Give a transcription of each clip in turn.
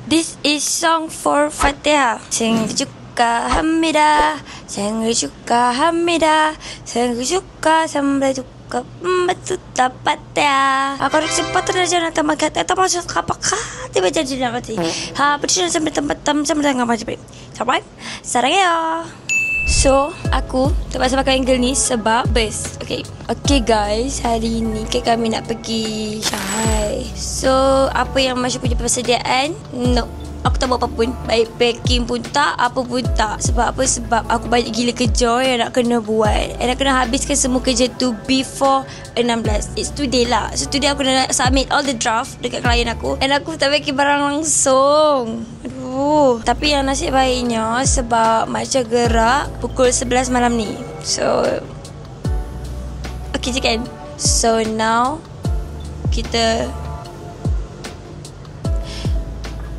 This is song for Fatihah. 생일 축하합니다. 생일 축하합니다. 생일 축하 sampai juga betuta Fatihah. Aku harus cepat terjadi nanti makan. Kita masuk apakah tiba jadi nanti. Berjalan sampai tempat sampai dengan macam sampai sarangnya. So, aku terpaksa pakai angle ni sebab best. Okay guys, hari ni kami nak pergi Shanghai. So, apa yang masuk punya persediaan? No, aku tak buat apa pun. Baik packing pun tak, apa pun tak. Sebab apa? Sebab aku banyak gila kerja yang nak kena buat. And nak kena habiskan semua kerja tu before 16. It's today lah. So today aku nak submit all the draft dekat klien aku. And aku tak packing barang langsung. Aduh. Tapi yang nasib baiknya sebab macam gerak pukul 11 malam ni. So okay je kan? So now kita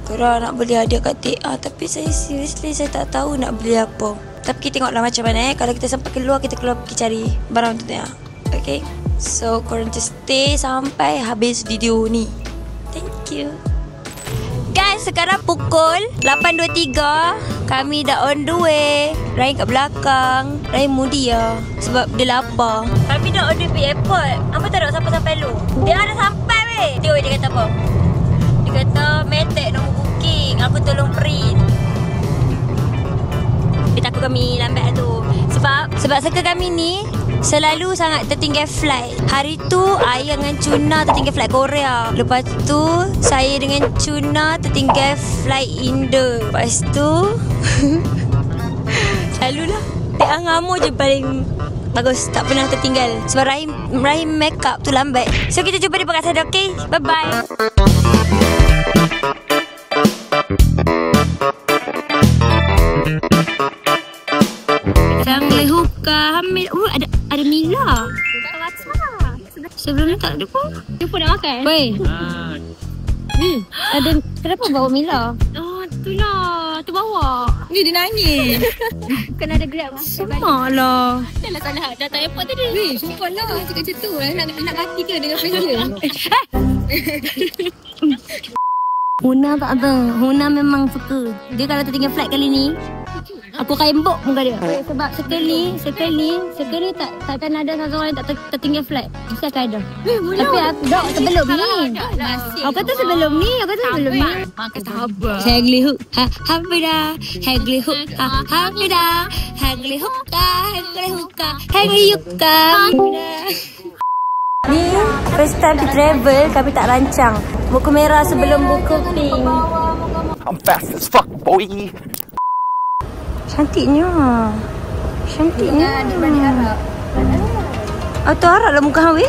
korang nak beli hadiah kat TA. Tapi saya seriously saya tak tahu nak beli apa. Tapi kita tengoklah macam mana kalau kita sampai keluar, kita keluar pergi cari barang untuk TA. Okay, so korang just stay sampai habis video ni. Thank you guys. Sekarang pukul 8.23. Kami dah on the way. Ryan kat belakang. Ryan mudi lah sebab dia lapar. Kami dah on the way airport. Apa tak ada sampai-sampai lu? Dia ada sampai weh. Dia kata apa? Dia kata metek nombor booking. Aku tolong print. Dia takut kami lambat tu. Sebab circle kami ni selalu sangat tertinggal flight. Hari tu Ayah dengan Cuna tertinggal flight Korea. Lepas tu saya dengan Cuna tertinggal flight Indo. Lepas tu selalulah Tia Ngamo je paling bagus, tak pernah tertinggal. Sebab Rahim make up tu lambat. So kita jumpa di dekat sana. Okay, bye bye. Sangat huka hamil. Ada Mila. Sebelum ni tak ada pun. Dia pun nak makan. Weh. Ada, kenapa bawa Mila? Oh, itulah. Tu bawa. Ni dia nangis. Kena ada grab. Sama lah. Dah lah salah. Dah tak airport tadi. Weh, sumpah lah. Cakap macam tu. Nak mati ke dengan face dia? Huna tak ada. Huna memang suka. Dia kalau tertinggal flight kali ni, aku kaimbok muka dia. Sebab sekali ni takkan ada seseorang yang tak tertinggal flight. Mesti akan ada. Tapi aku dah sebelum ni. Aku kata sebelum ni. Makan sahabat. Haglihuk hamida. Haglihuk hamida. Haglihukka. Haglihukka. Ni first time to travel, kami tak rancang. Buku merah sebelum buku pink. I'm fast as fuck, boy. Cantiknya. Adik-beradik Arab. Tu Arab lah muka Hawi.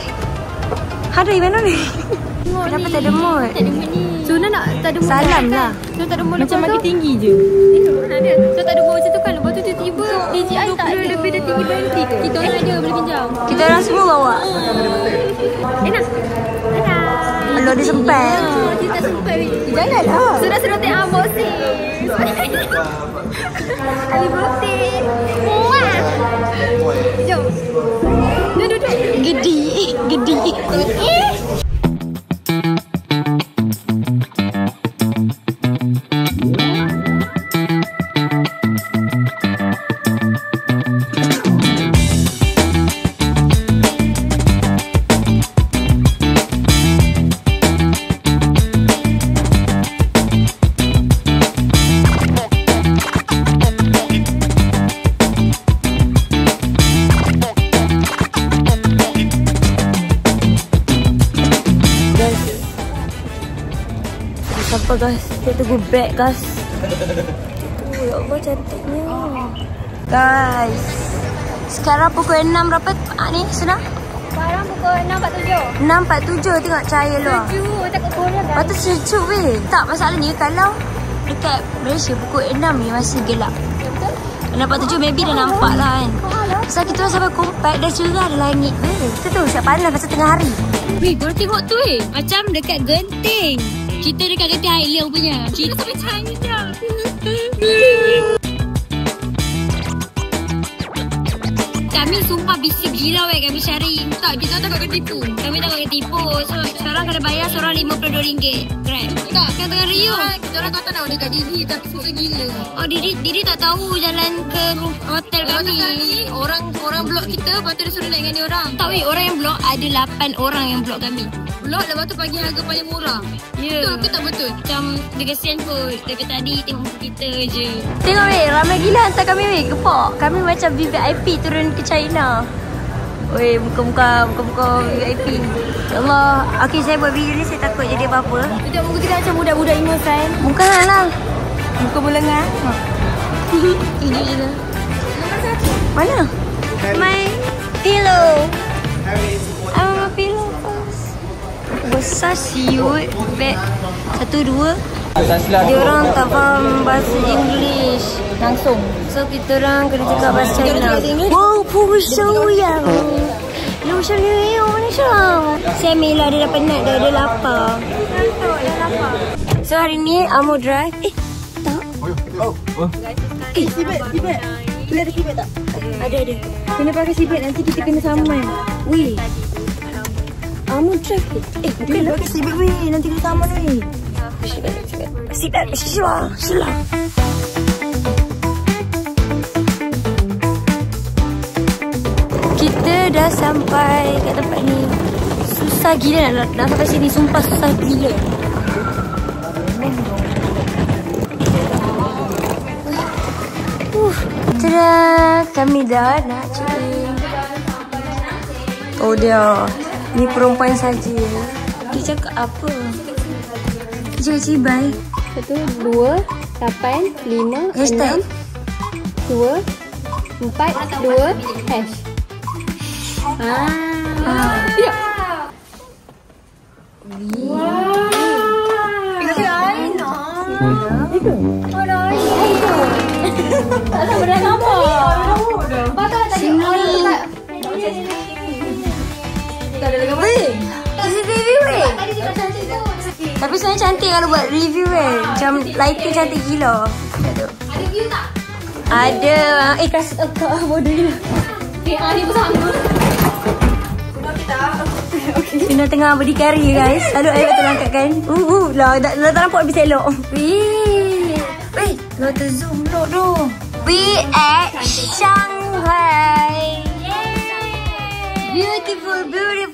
Ada di mana ni? Kenapa tak ada mood? Tak ada mood ni. Suna nak tak ada mood. Salam lah. So tak ada mood. Macam makin tinggi je. Ada. So tak ada mood macam tu kan. Lepas tu tiba-tiba DJI tak ada. Lebih dah tinggi berhenti ke? Kita orang ada boleh pinjam. Kita orang semua bawa. Enak. Kalau dia sempat. Kita sempat. Janganlah. Sudah tengok abang sis. Habis birthday. Jom. Duduk. Gedi. Apa guys? Kita tunggu bag guys. Ya Allah cantiknya. Guys, sekarang pukul 6 berapa ni Suna? Sekarang pukul 6.47. 6.47 tengok cahaya luar. Sejuk tak kat Korea kan? Lepas tu sejuk weh. Tak, masalahnya kalau dekat Malaysia pukul 6 ni masih gelap. Betul? 6.47 maybe dah nampak lah kan. Pasal kita orang sampai kompak dah cerah dah langit weh. Kita tu siap panas pasal tengah hari. Weh, korang tengok tu weh. Macam dekat Genting. Kita dekat Genting Highland punya. Kita sampai Chinese dah. Kami sumpah bisik gila weh kami cari. Tak, kita takut ketipu. Kami takut ketipu. So, sekarang kena bayar seorang RM52 Grab. Tak, kan tengah riuh. Kita orang kata nak dekat Didi tapi susah gila. Oh, Didi tak tahu jalan ke hotel kami. Orang blok kita, lepas tu dia suruh naik dengan dia orang. Tak weh, orang yang blok ada 8 orang yang blok kami. Blok lepas tu bagi harga paling murah. Ya. Betul ke tak betul? Macam dia kesian kot. Dari tadi tengok muka kita je. Tengok weh, ramai gila hantar kami weh. Gepak. Kami macam VIP turun ke China. Weh, muka-muka VIP. Ya Allah. Okay, saya buat video ni saya takut jadi apa-apa. Sekejap muka kita macam budak-budak innocent. Bukan lah. Muka melengah. Tunjuk je lah. Mana? My pillow. I want my pillow first. Besar siut. Bag 1, 2. Dia orang tak faham bahasa English langsung. So kita orang kena cakap bahasa China. Wow, pusau ya. Lu macam ni, mana syang? Saya Mela, dia dah penat dah, dia lapar. So hari ni Amo drive. Tak. Sibet. Boleh ada sibet tak? Ada. Kena pakai sibet, nanti kita kena saman. Weh. Amo drive. Bukan pakai sibet weh, nanti kena saman weh. Sila. Kita dah sampai kat tempat ni. Susah gila nak sampai sini. Sumpah susah gila. Tada, kami dah nak check-in. Oh dia, ni perempuan saja. Dia cakap apa? Cibai. 1, 2, 8, 5, 6, 2, 4, 2, hash. Ya. Tapi sebenarnya cantik kalau buat review kan. Macam lighting cantik gila. Ada view tak? Ada. Kasih tahu kau bodoh gila. Ni pun sama. Kena tengah berdikari guys. Lalu air betul angkatkan. Lah tak nampak lebih selok. Weh, lo tu zoom lo tu. We at Shanghai. Beautiful moon.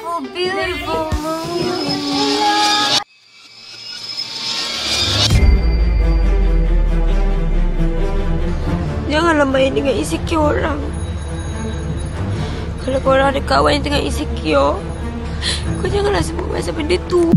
Janganlah main dengan insecure orang. Kalau korang ada kawan yang tengah insecure, kau janganlah sebut pasal benda tu.